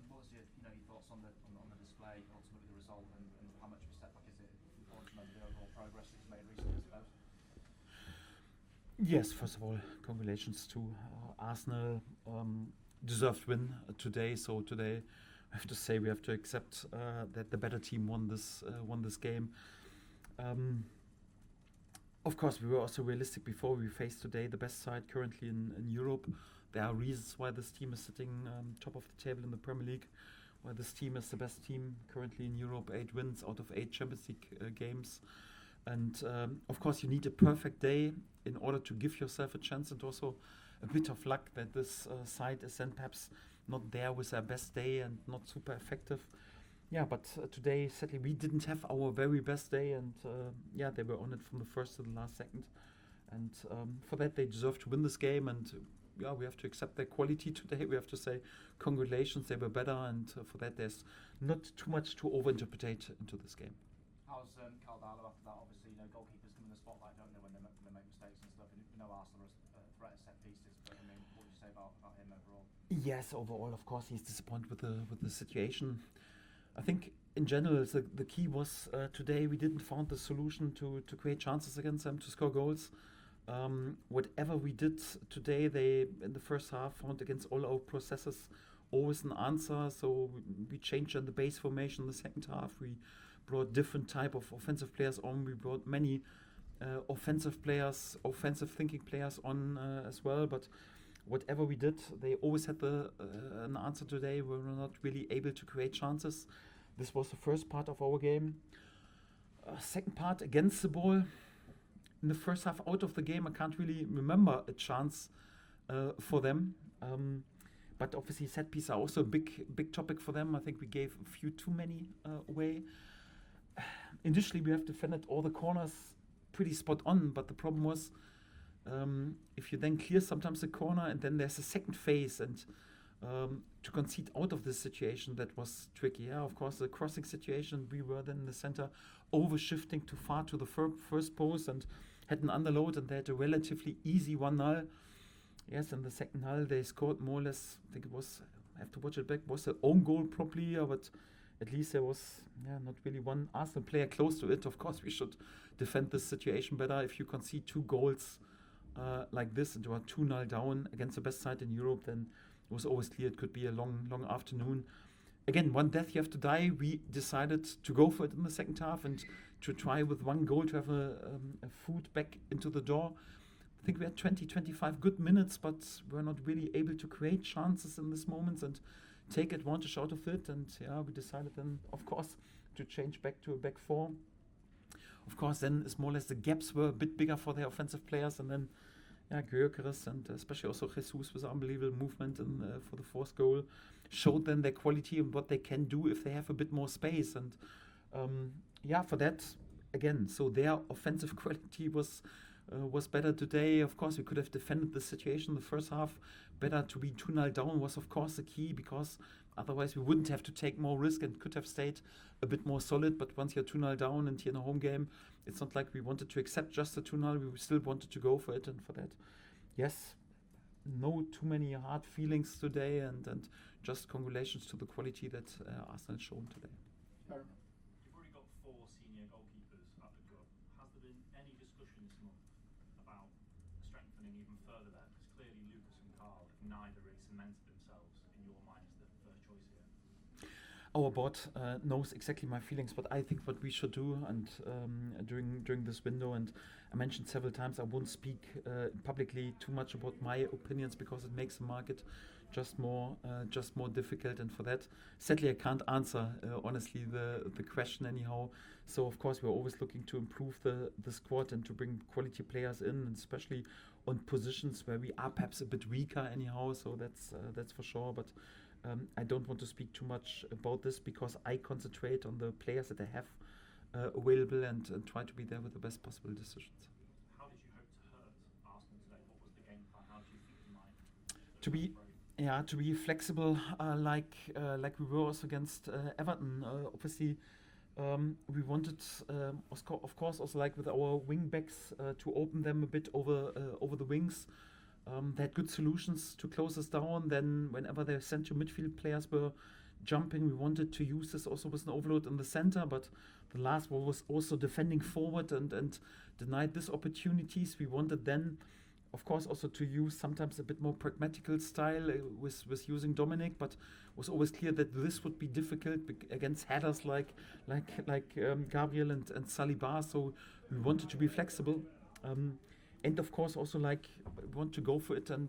what was your thoughts on the display, ultimately the result, and how much of a step back is it important to remember the overall progress that you've made recently, I suppose? Yes, first of all, congratulations to Arsenal. Deserved win today. So today, I have to say we have to accept that the better team won this game. Of course, we were also realistic before we faced today the best side currently in Europe. There are reasons why this team is sitting top of the table in the Premier League, why this team is the best team currently in Europe, 8 wins out of 8 Champions League games. And of course, you need a perfect day in order to give yourself a chance, and also a bit of luck that this side is then perhaps not there with their best day and not super effective. Yeah, but today, sadly, we didn't have our very best day, and they were on it from the first to the last second. And for that, they deserve to win this game, and we have to accept their quality today. We have to say congratulations, they were better, and for that, there's not too much to overinterpret into this game. How's Carl Darlow after that? Obviously, goalkeepers come in the spotlight, don't they, when they make mistakes and stuff. And Arsenal are a threat at set pieces, but I mean, what would you say about him overall? Yes, overall, of course, he's disappointed with the situation. I think in general, the key was today we didn't find the solution to create chances against them, to score goals. Whatever we did today, they in the first half found against all our processes always an answer. So we changed on the base formation in the second half. We brought different type of offensive players on. We brought many offensive thinking players on as well. But whatever we did, they always had an answer today. We were not really able to create chances. This was the first part of our game. Second part, against the ball. In the first half out of the game, I can't really remember a chance for them. But obviously set pieces are also a big topic for them. I think we gave a few too many away. Initially, we have defended all the corners pretty spot on, but the problem was if you then clear sometimes the corner and then there's a second phase, and to concede out of this situation, that was tricky. Yeah, of course, the crossing situation, we were then in the center over-shifting too far to the first post and had an underload, and they had a relatively easy 1-0. Yes, in the second half, they scored more or less, I think it was, I have to watch it back, was an own goal probably, but at least there was not really one Arsenal player close to it. Of course, we should defend this situation better. If you concede 2 goals like this and you are 2-0 down against the best side in Europe, then it was always clear it could be a long afternoon. Again, one death you have to die. We decided to go for it in the second half and to try with 1 goal to have a foot back into the door. I think we had 20-25 good minutes, but we're not really able to create chances in these moments and take advantage out of it. And we decided then, of course, to change back to a back 4. Of course, then it's more or less the gaps were a bit bigger for the offensive players, and then Gyökeres and especially also Jesus with unbelievable movement for the 4th goal showed then their quality and what they can do if they have a bit more space. And for that, again, so their offensive quality was better today. Of course, we could have defended the situation in the first half better. To be 2-0 down was, of course, the key, because otherwise we wouldn't have to take more risk and could have stayed a bit more solid. But once you're 2-0 down and you're in a home game, it's not like we wanted to accept just the 2-0. We still wanted to go for it. And for that, yes, no too many hard feelings today. And just congratulations to the quality that Arsenal shown today. You've already got 4 senior goalkeepers at the club. Has there been any discussion this month about strengthening even further there? Because clearly Lucas and Carl have neither really cemented themselves in your mind as the first choice here. Our board knows exactly my feelings, but I think what we should do, and during this window, and I mentioned several times, I won't speak publicly too much about my opinions because it makes the market just more difficult. And for that, sadly, I can't answer honestly the question anyhow. So of course, we're always looking to improve the squad and to bring quality players in, and especially on positions where we are perhaps a bit weaker anyhow. So that's for sure. But I don't want to speak too much about this because I concentrate on the players that I have available and try to be there with the best possible decisions. How did you hope to hurt Arsenal today? What was the game plan? How did you think you might? To be flexible, like we were also against Everton. Obviously, we wanted, of course, also like with our wing backs, to open them a bit over the wings. They had good solutions to close us down. Then whenever their central midfield players were jumping, we wanted to use this also with an overload in the center, but the last ball was also defending forward and denied these opportunities. We wanted then, of course, also to use sometimes a bit more pragmatical style with using Dominic, but was always clear that this would be difficult against headers like Gabriel and Saliba. So we wanted to be flexible, and of course also like we want to go for it and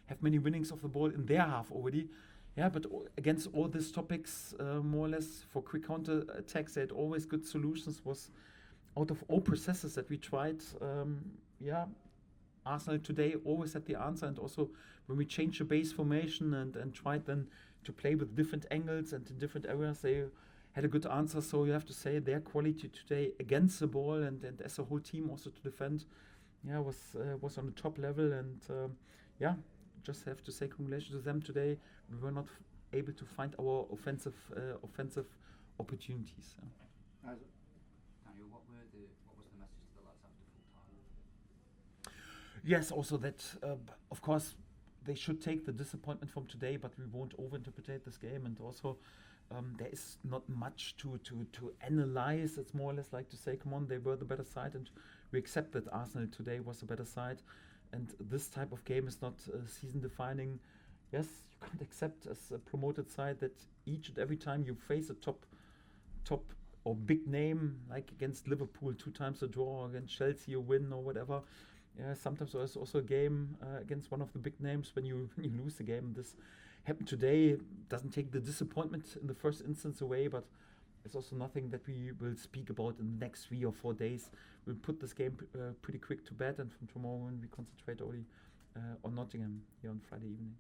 have many winnings of the ball in their half already. Yeah, but against all these topics, more or less for quick counter attacks, they had always good solutions. Was out of all processes that we tried, Arsenal today always had the answer, and also when we changed the base formation and tried then to play with different angles and in different areas, they had a good answer. So you have to say their quality today against the ball and as a whole team also to defend, was on the top level, and just have to say congratulations to them today. We were not able to find our offensive opportunities. Daniel, what was the message to the lads after full time? Yes, also that, of course, they should take the disappointment from today, but we won't overinterpret this game. And also, there is not much to analyze. It's more or less like to say, come on, they were the better side, and we accept that Arsenal today was the better side. And this type of game is not season-defining. Yes, you can't accept as a promoted side that each and every time you face a top or big name, like against Liverpool, 2 times a draw, against Chelsea a win or whatever. Yeah, sometimes there's also a game against one of the big names when you lose the game. This happened today. Doesn't take the disappointment in the first instance away, but it's also nothing that we will speak about in the next 3 or 4 days. We'll put this game pretty quick to bed, and from tomorrow on we concentrate only on Nottingham here on Friday evening.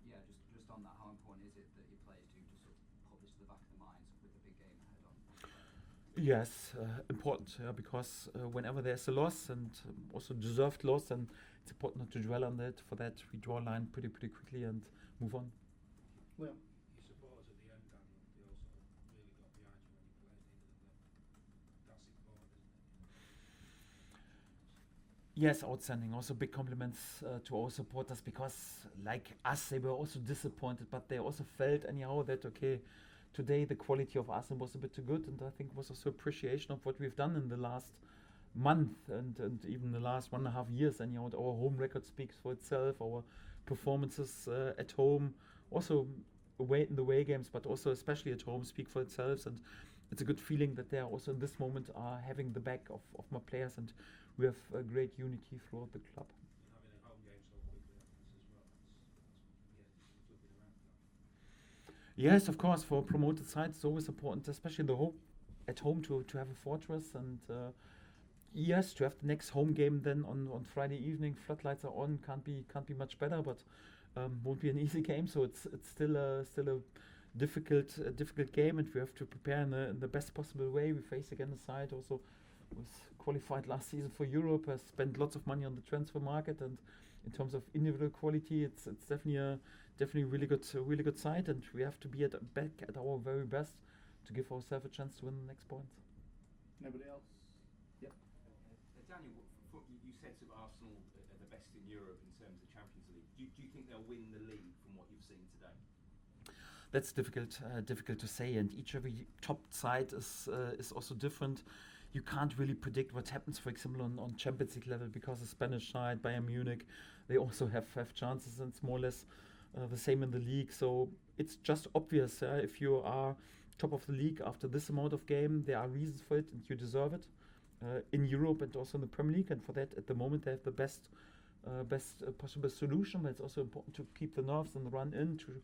Yeah, just on that, how important is it that your players do just sort of put this to the back of their minds with the big game ahead on Friday? Yes, important, because whenever there's a loss, and also deserved loss, and it's important not to dwell on that. For that, we draw a line pretty quickly and move on. Well, your supporters at the end, Daniel, they also really got behind you when you played, needed them. That's important, isn't it? Yes, outstanding. Also big compliments to our supporters, because like us, they were also disappointed, but they also felt anyhow that, okay, today the quality of Arsenal was a bit too good, and I think was also appreciation of what we've done in the last month and even the last 1.5 years. Anyhow, our home record speaks for itself, our performances at home, also away in the away games, but also especially at home, speak for itself. And it's a good feeling that they are also in this moment are having the back of my players, and we have a great unity throughout the club. And having a home game so quickly after this as well, that's flip it around. Yes, of course, for promoted sides it's always important, especially at home to have a fortress, and yes, to have the next home game then on Friday evening. Floodlights are on, can't be much better, but won't be an easy game. So it's still a difficult game, and we have to prepare in the best possible way. We face again a side also was qualified last season for Europe, has spent lots of money on the transfer market, and in terms of individual quality, it's definitely a really good side, and we have to be back at our very best to give ourselves a chance to win the next points. nobody else? Yep. Daniel, you said sort of Arsenal are the best in Europe in terms of Champions League. Do you think they'll win the league from what you've seen today? That's difficult to say, and every top side is also different. You can't really predict what happens, for example, on Champions League level, because the Spanish side, Bayern Munich, they also have chances, and it's more or less the same in the league. So it's just obvious, if you are top of the league after this amount of game, there are reasons for it, and you deserve it in Europe and also in the Premier League. And for that, at the moment, they have the best possible solution. But it's also important to keep the nerves and run in, to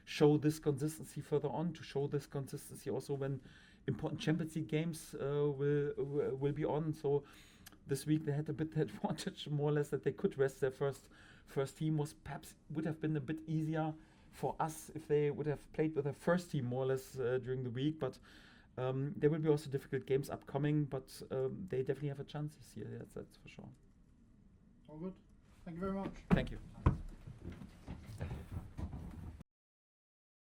show this consistency further on, to show this consistency also when important Champions League games will be on. So this week they had a bit the advantage, more or less, that they could rest their first team. Would have been a bit easier for us if they would have played with their first team more or less during the week. But there will be also difficult games upcoming, but they definitely have a chance this year. Yes, that's for sure. All good. Thank you very much. Thank you.